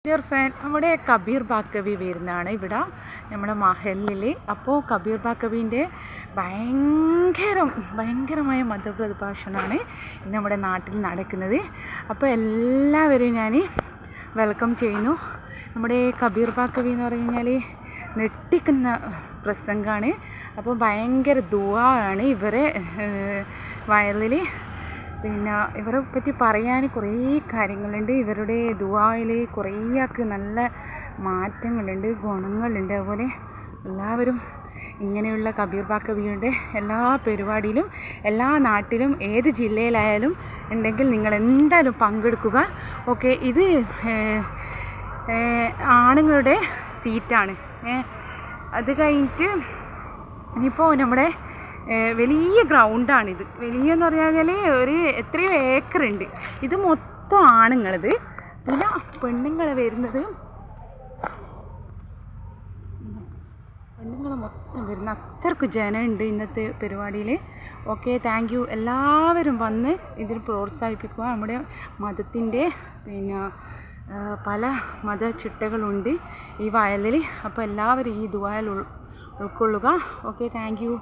Dear friend, നമ്മുടെ കബീർ ബാക്കവി വരുന്നതാണ് ഇവിടെ നമ്മുടെ മഹലിൽ. അപ്പോൾ കബീർ ബാക്കവിൻ്റെ ഭയങ്കരമായ മതപ്രഭാഷണമാണ് ഇന്ന് നമ്മുടെ നാട്ടിൽ നടക്കുന്നത്. അപ്പോൾ എല്ലാവരെയും ഞാൻ വെൽക്കം ചെയ്യുന്നു. നമ്മുടെ കബീർ ബാക്കവി എന്ന് പറഞ്ഞു കഴിഞ്ഞാൽ ഞെട്ടിക്കുന്ന പ്രസംഗമാണ്. അപ്പോൾ ഭയങ്കര ദുആയാണ് ഇവരെ വയലിൽ. പിന്നെ ഇവരെ പറ്റി പറയാൻ കുറേ കാര്യങ്ങളുണ്ട്. ഇവരുടെ ദുആയിൽ കുറേയൊക്കെ നല്ല മാറ്റങ്ങളുണ്ട്, ഗുണങ്ങളുണ്ട്. അതുപോലെ എല്ലാവരും ഇങ്ങനെയുള്ള കബീർ ബാക്കവിയുടെ എല്ലാ പരിപാടിയിലും എല്ലാ നാട്ടിലും ഏത് ജില്ലയിലായാലും ഉണ്ടെങ്കിൽ നിങ്ങൾ എന്തായാലും പങ്കെടുക്കുക. ഓക്കെ, ഇത് ആണുങ്ങളുടെ സീറ്റാണ്. അത് കഴിഞ്ഞിട്ട് ഇനിയിപ്പോൾ നമ്മുടെ വലിയ ഗ്രൗണ്ടാണിത്. വലിയെന്ന് പറഞ്ഞാൽ ഒരു എത്രയോ ഏക്കറുണ്ട്. ഇത് മൊത്തം ആണുങ്ങളത്, പിന്നെ പെണ്ണുങ്ങൾ വരുന്നത് മൊത്തം വരുന്ന അത്രക്ക് ജനമുണ്ട് ഇന്നത്തെ പരിപാടിയിൽ. Okay, thank U. എല്ലാവരും വന്ന് ഇതിൽ പ്രോത്സാഹിപ്പിക്കുക. നമ്മുടെ മതത്തിൻ്റെ പിന്നെ പല മതചിട്ടകളുണ്ട് ഈ വയലിൽ. അപ്പോൾ എല്ലാവരും ഈ ദുആയിൽ ഉൾക്കൊള്ളുക. Okay, thank U.